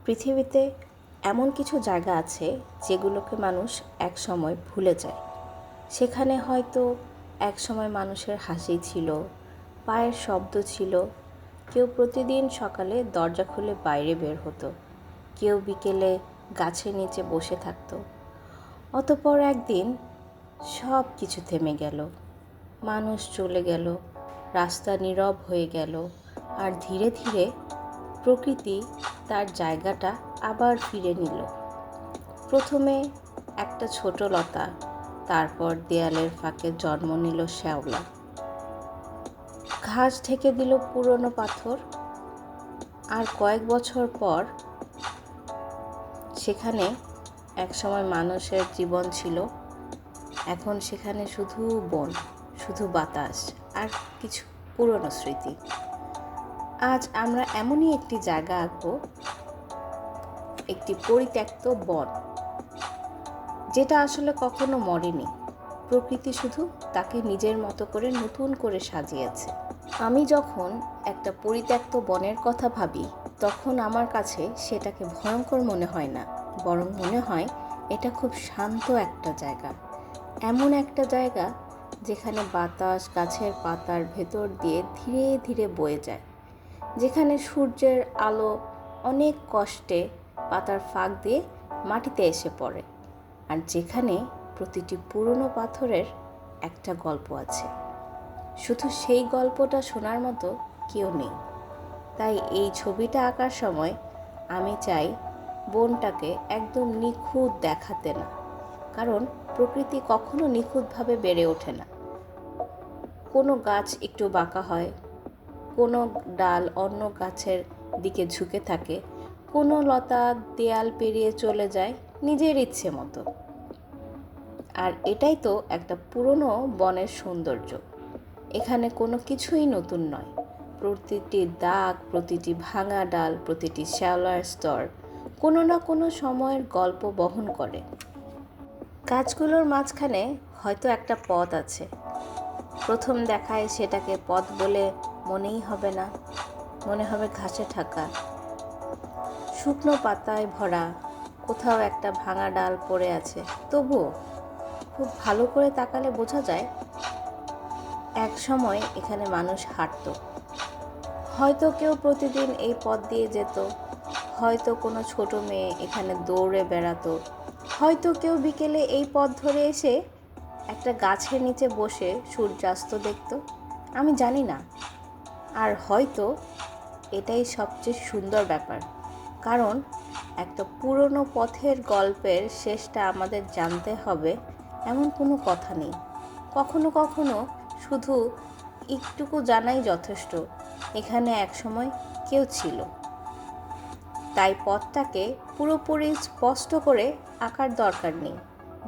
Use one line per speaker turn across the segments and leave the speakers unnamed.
পৃথিবীতে এমন কিছু জায়গা আছে যেগুলোকে মানুষ একসময় ভুলে যায়। সেখানে হয়তো একসময় মানুষের হাসি ছিল, পায়ের শব্দ ছিল, কেউ প্রতিদিন সকালে দরজা খুলে বাইরে বের হতো, কেউ বিকেলে গাছের নিচে বসে থাকতো। অতঃপর একদিন সব কিছু থেমে গেল, মানুষ চলে গেল, রাস্তা নীরব হয়ে গেল, আর ধীরে ধীরে প্রকৃতি তার জায়গাটা আবার ফিরে নিল। প্রথমে একটা ছোট লতা, তারপর দেয়ালের ফাঁকে জন্ম নিল শ্যাওলা, ঘাস ঢেকে দিল পুরনো পাথর, আর কয়েক বছর পর সেখানে একসময় মানুষের জীবন ছিল, এখন সেখানে শুধু বন, শুধু বাতাস আর কিছু পুরনো স্মৃতি। আজ আমরা এমনই একটি জায়গা আঁকবো, একটি পরিত্যক্ত বন, যেটা আসলে কখনো মরেনি। প্রকৃতি শুধু তাকে নিজের মতো করে নতুন করে সাজিয়েছে। আমি যখন একটা পরিত্যক্ত বনের কথা ভাবি, তখন আমার কাছে সেটাকে ভয়ঙ্কর মনে হয় না, বরং মনে হয় এটা খুব শান্ত একটা জায়গা। এমন একটা জায়গা যেখানে বাতাস গাছের পাতার ভেতর দিয়ে ধীরে ধীরে বয়ে যায়, যেখানে সূর্যের আলো অনেক কষ্টে পাতার ফাঁক দিয়ে মাটিতে এসে পড়ে, আর যেখানে প্রতিটি পুরনো পাথরের একটা গল্প আছে, শুধু সেই গল্পটা শোনার মতো কেউ নেই। তাই এই ছবিটা আঁকার সময় আমি চাই বনটাকে একদম নিখুঁত দেখাতে না, কারণ প্রকৃতি কখনো নিখুঁতভাবে বেড়ে ওঠে না। কোনো গাছ একটু বাঁকা হয়, কোনো ডাল অন্য গাছের দিকে ঝুঁকে থাকে, কোনো লতা দেয়াল পেরিয়ে চলে যায় নিজের ইচ্ছে মতো। আর এটাই তো একটা পুরনো বনের সৌন্দর্য। এখানে কোনো কিছুই নতুন নয়। প্রতিটি দাগ, প্রতিটি ভাঙা ডাল, প্রতিটি শ্যাওলার স্তর কোনো না কোনো সময়ের গল্প বহন করে। গাছগুলোর মাঝখানে হয়তো একটা পথ আছে। প্রথম দেখায় সেটাকে পথ বলে মনেই হবে না, মনে হবে ঘাসে ঢাকা, শুকনো পাতায় ভরা, কোথাও একটা ভাঙা ডাল পড়ে আছে। তবুও খুব ভালো করে তাকালে বোঝা যায় এক সময় এখানে মানুষ হাঁটতো। হয়তো কেউ প্রতিদিন এই পথ দিয়ে যেত, হয়তো কোনো ছোট মেয়ে এখানে দৌড়ে বেড়াতো, হয়তো কেউ বিকেলে এই পথ ধরে এসে একটা গাছের নিচে বসে সূর্যাস্ত দেখত, আমি জানি না। আর হয়তো এটাই সবচেয়ে সুন্দর ব্যাপার, কারণ একটা পুরনো পথের গল্পের শেষটা আমাদের জানতে হবে এমন কোনো কথা নেই। কখনো কখনো শুধু একটুকু জানাই যথেষ্ট, এখানে একসময় কেউ ছিল। তাই পথটাকে পুরোপুরি স্পষ্ট করে আঁকার দরকার নেই,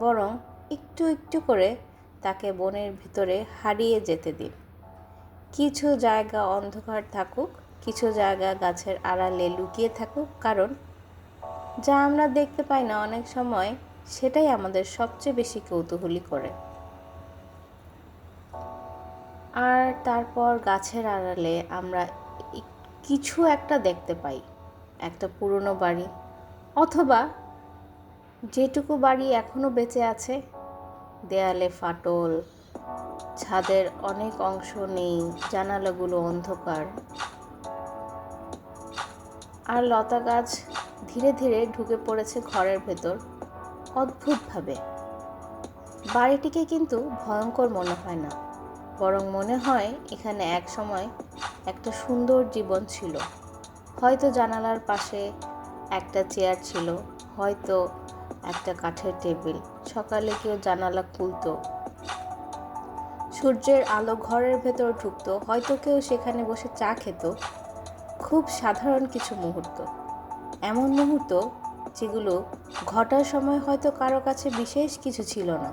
বরং একটু একটু করে তাকে বনের ভিতরে হারিয়ে যেতে দিন। কিছু জায়গা অন্ধকার থাকুক, কিছু জায়গা গাছের আড়ালে লুকিয়ে থাকুক, কারণ যা আমরা দেখতে পাই না অনেক সময়, সেটাই আমাদের সবচেয়ে বেশি কৌতূহলী করে। আর তারপর গাছের আড়ালে আমরা কিছু একটা দেখতে পাই, একটা পুরনো বাড়ি, অথবা যেটুকু বাড়ি এখনো বেঁচে আছে, দেয়ালে ফাটল, ছাদের অনেক অংশ নেই, জানালাগুলো অন্ধকার, আর লতা গাছ ধীরে ধীরে ঢুকে পড়েছে ঘরের ভেতর অদ্ভুতভাবে। বাড়িটিকে কিন্তু ভয়ঙ্কর মনে হয় না, বরং মনে হয় এখানে এক সময় একটা সুন্দর জীবন ছিল। হয়তো জানালার পাশে একটা চেয়ার ছিল, হয়তো একটা কাঠের টেবিল, সকালে কেউ জানালা খুলতো, সূর্যের আলো ঘরের ভেতর ঢুকতো, হয়তো কেউ সেখানে বসে চা খেত। খুব সাধারণ কিছু মুহূর্ত, এমন মুহূর্ত যেগুলো ঘটার সময় হয়তো কারো কাছে বিশেষ কিছু ছিল না,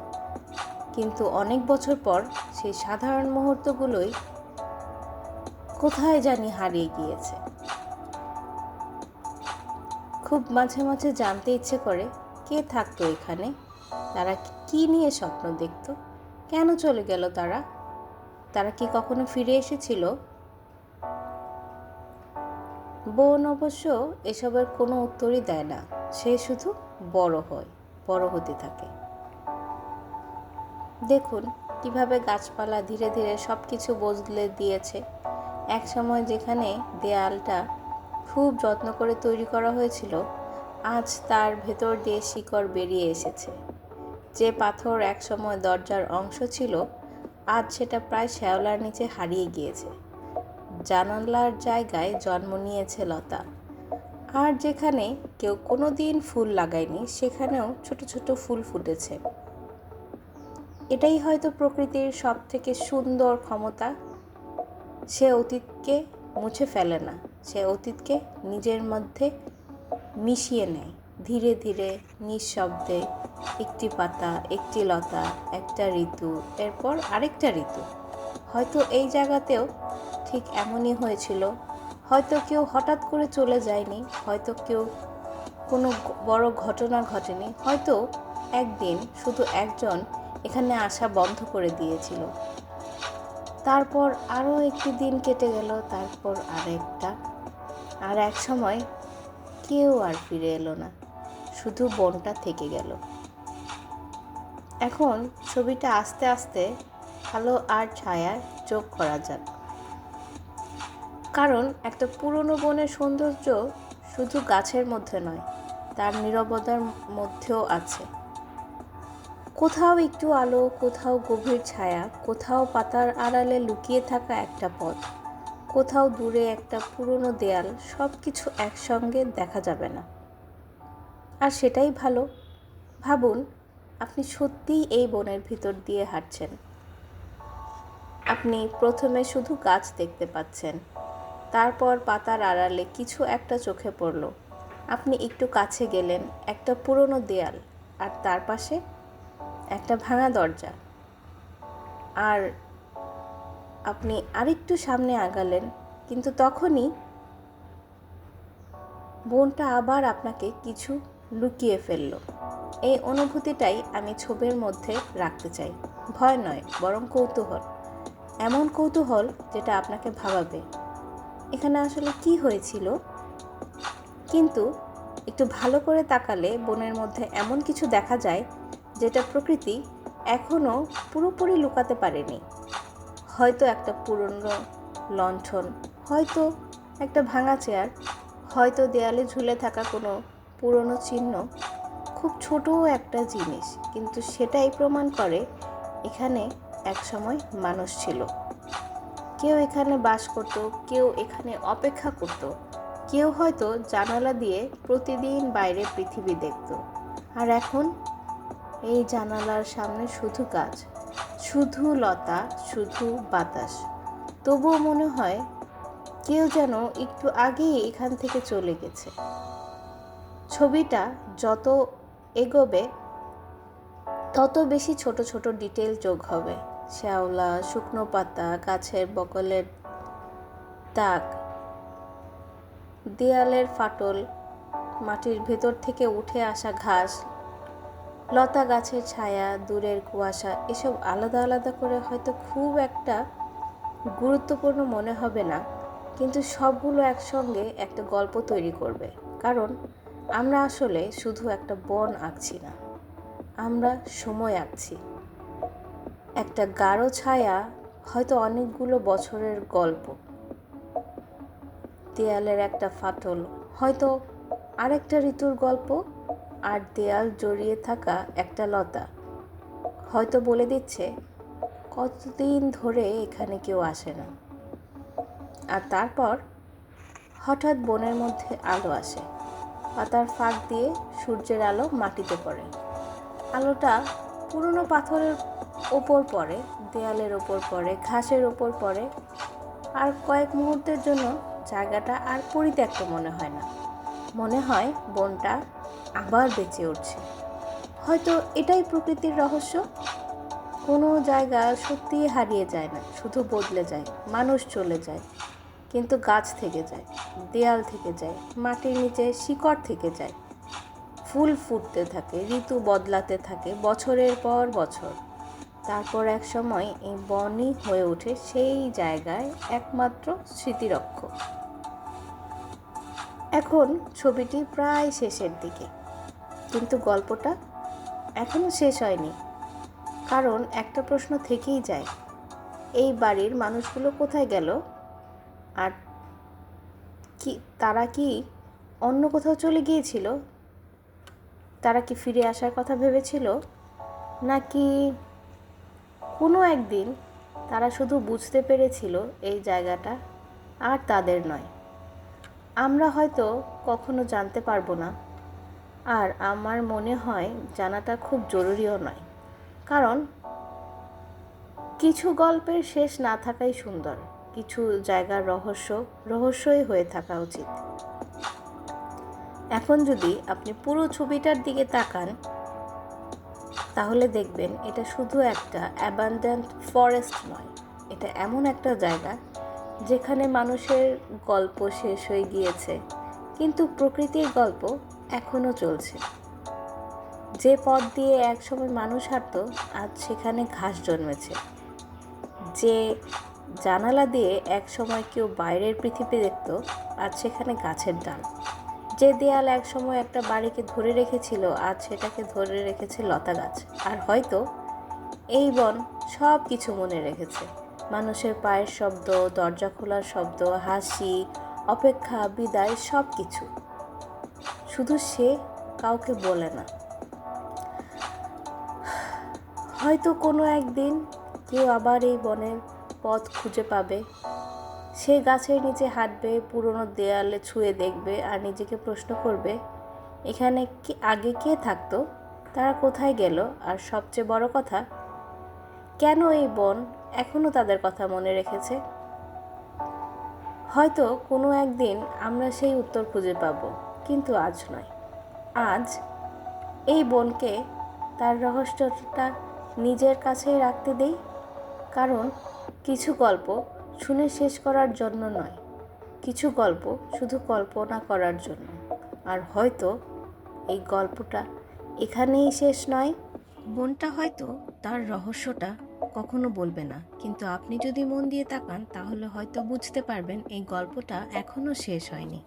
কিন্তু অনেক বছর পর সেই সাধারণ মুহূর্তগুলোই কোথায় জানি হারিয়ে গিয়েছে। খুব মাঝে মাঝে জানতে ইচ্ছে করে কে থাকতো এখানে, তারা কি নিয়ে স্বপ্ন দেখত, কেন চলে গেল তারা, তারা কি কখনো ফিরে এসেছিল? বন অবশ্য এসবের কোনো উত্তরই দেয় না, সে শুধু বড় হতে থাকে। দেখুন কিভাবে গাছপালা ধীরে ধীরে সব কিছু বদলে দিয়েছে। এক সময় যেখানে দেয়ালটা খুব যত্ন করে তৈরি করা হয়েছিল, আজ তার ভেতর দিয়ে শিকড় বেরিয়ে এসেছে। যে পাথর এক সময় দরজার অংশ ছিল, আজ সেটা প্রায় শ্যাওলার নিচে হারিয়ে গিয়েছে। জানালার জায়গায় জন্ম নিয়েছে লতা, আর যেখানে কেউ কোনো দিন ফুল লাগায়নি সেখানেও ছোট ছোট ফুল ফুটেছে। এটাই হয়তো প্রকৃতির সব থেকে সুন্দর ক্ষমতা। সে অতীতকে মুছে ফেলে না, সে অতীতকে নিজের মধ্যে মিশিয়ে নেয় ধীরে ধীরে, নিঃশব্দে। একটি পাতা, একটি লতা, একটা ঋতু, এরপর আরেকটা ঋতু। হয়তো এই জায়গাতেও ঠিক এমনই হয়েছিল। হয়তো কেউ হঠাৎ করে চলে যায়নি, হয়তো কেউ কোনো বড় ঘটনা ঘটেনি, হয়তো একদিন শুধু একজন এখানে আসা বন্ধ করে দিয়েছিল। তারপর আরও একটি দিন কেটে গেল, তারপর আরেকটা, আর এক সময় কেউ আর ফিরে এলো না, শুধু বনটা থেকে গেল। এখন ছবিটা আস্তে আস্তে আলো আর ছায়ায় যোগ করা যাক, কারণ একটা পুরনো বনের সৌন্দর্য শুধু গাছের মধ্যে নয়, তার নীরবতার মধ্যেও আছে। কোথাও একটু আলো, কোথাও গভীর ছায়া, কোথাও পাতার আড়ালে লুকিয়ে থাকা একটা পথ, কোথাও দূরে একটা পুরনো দেয়াল। সব কিছু একসঙ্গে দেখা যাবে না, আর সেটাই ভালো। ভাবুন, আপনি সত্যিই এই বনের ভিতর দিয়ে হাঁটছেন। আপনি প্রথমে শুধু গাছ দেখতে পাচ্ছেন, তারপর পাতার আড়ালে কিছু একটা চোখে পড়ল। আপনি একটু কাছে গেলেন, একটা পুরনো দেয়াল, আর তার পাশে একটা ভাঙা দরজা। আর আপনি আরেকটু সামনে আগালেন, কিন্তু তখনই বনটা আবার আপনাকে কিছু লুকিয়ে ফেলল। এই অনুভূতিটাই আমি ছবির মধ্যে রাখতে চাই। ভয় নয়, বরং কৌতূহল। এমন কৌতূহল যেটা আপনাকে ভাবাবে এখানে আসলে কি হয়েছিল। কিন্তু একটু ভালো করে তাকালে বনের মধ্যে এমন কিছু দেখা যায় যেটা প্রকৃতি এখনও পুরোপুরি লুকাতে পারেনি। হয়তো একটা পুরনো লণ্ঠন, হয়তো একটা ভাঙা চেয়ার, হয়তো দেয়ালে ঝুলে থাকা কোনো পুরনো চিহ্ন। খুব ছোট একটা জিনিস, কিন্তু সেটাই প্রমাণ করে এখানে একসময় মানুষ ছিল। কেউ এখানে বাস করত, কেউ এখানে অপেক্ষা করত, কেউ হয়তো জানালা দিয়ে প্রতিদিন বাইরে পৃথিবী দেখত। আর এখন এই জানালার সামনে শুধু গাছ, শুধু লতা, শুধু বাতাস। তবুও মনে হয় কেউ যেন একটু আগেই এখান থেকে চলে গেছে। ছবিটা যত এগোবে তত বেশি ছোট ছোট ডিটেল যোগ হবে। শ্যাওলা, শুকনো পাতা, গাছের বকলের দাগ, দেয়ালের ফাটল, মাটির ভেতর থেকে উঠে আসা ঘাস, লতা গাছের ছায়া, দূরের কুয়াশা। এসব আলাদা আলাদা করে হয়তো খুব একটা গুরুত্বপূর্ণ মনে হবে না, কিন্তু সবগুলো একসঙ্গে একটা গল্প তৈরি করবে। কারণ আমরা আসলে শুধু একটা বন আঁকছি না, আমরা সময় আঁকছি। একটা গাঢ় ছায়া হয়তো অনেকগুলো বছরের গল্প, দেয়ালের একটা ফাটল হয়তো আরেকটা ঋতুর গল্প, আর দেয়াল জড়িয়ে থাকা একটা লতা হয়তো বলে দিচ্ছে কতদিন ধরে এখানে কেউ আসে না। আর তারপর হঠাৎ বনের মধ্যে আলো আসে, পাতার ফাঁক দিয়ে সূর্যের আলো মাটিতে পড়ে। আলোটা পুরনো পাথরের ওপর পড়ে, দেয়ালের ওপর পড়ে, ঘাসের ওপর পড়ে, আর কয়েক মুহূর্তের জন্য জায়গাটা আর পরিত্যক্ত মনে হয় না। মনে হয় বনটা আবার বেঁচে উঠছে। হয়তো এটাই প্রকৃতির রহস্য। কোনো জায়গা সত্যিই হারিয়ে যায় না, শুধু বদলে যায়। মানুষ চলে যায়, কিন্তু গাছ থেকে যায়, দেয়াল থেকে যায়, মাটির নিচে শিকড় থেকে যায়। ফুল ফুটতে থাকে, ঋতু বদলাতে থাকে বছরের পর বছর। তারপর এক সময় এই বনই হয়ে ওঠে সেই জায়গায় একমাত্র স্মৃতিরক্ষক। এখন ছবিটি প্রায় শেষের দিকে, কিন্তু গল্পটা এখনো শেষ হয়নি। কারণ একটা প্রশ্ন থেকেই যায়, এই বাড়ির মানুষগুলো কোথায় গেল? আর তারা কি অন্য কোথাও চলে গিয়েছিল? তারা কি ফিরে আসার কথা ভেবেছিল, নাকি কোনো একদিন তারা শুধু বুঝতে পেরেছিল এই জায়গাটা আর তাদের নয়? আমরা হয়তো কখনো জানতে পারবো না, আর আমার মনে হয় জানাটা খুব জরুরিও নয়। কারণ কিছু গল্পের শেষ না থাকাই সুন্দর, কিছু জায়গার রহস্যই হয়ে থাকা উচিত। এখন যদি আপনি পুরো ছবিটার দিকে তাকান, তাহলে দেখবেন এটা শুধু একটা অ্যাবান্ডেন্ট ফরেস্ট নয়, এটা এমন একটা জায়গা যেখানে মানুষের গল্প শেষ হয়ে গিয়েছে, কিন্তু প্রকৃতির গল্প এখনও চলছে। যে পথ দিয়ে একসময় মানুষ হাঁটতো, আজ সেখানে ঘাস জন্মেছে। যে জানালা দিয়ে একসময় কেউ বাইরের পৃথিবী দেখত, আজ সেখানে গাছের ডাল। যে দেয়াল একসময় একটা বাড়িকে ধরে রেখেছিল, আজ সেটাকে ধরে রেখেছে লতা গাছ। আর হয়তো এই বন সব কিছু মনে রেখেছে, মানুষের পায়ের শব্দ, দরজা খোলার শব্দ, হাসি, অপেক্ষা, বিদায়, সব কিছু। শুধু সে কাউকে বলে না। হয়তো কোনো একদিন কেউ আবার এই বনের পথ খুঁজে পাবে, সে গাছের নিচে হাঁটবে, পুরনো দেয়ালে ছুঁয়ে দেখবে, আর নিজেকে প্রশ্ন করবে, এখানে কি আগে কে থাকতো, তারা কোথায় গেল, আর সবচেয়ে বড় কথা, কেন এই বন এখনও তাদের কথা মনে রেখেছে? হয়তো কোনো একদিন আমরা সেই উত্তর খুঁজে পাব, কিন্তু আজ নয়। আজ এই বনকে তার রহস্যটা নিজের কাছেই রাখতে দেই। কারণ কিছু গল্প শুনে শেষ করার জন্য নয়, কিছু গল্প শুধু কল্পনা করার জন্য। আর হয়তো এই গল্পটা এখানেই শেষ নয়। বনটা হয়তো তার রহস্যটা কখনো বলবে না, কিন্তু আপনি যদি মন দিয়ে তাকান, তাহলে হয়তো বুঝতে পারবেন এই গল্পটা এখনো শেষ হয়নি।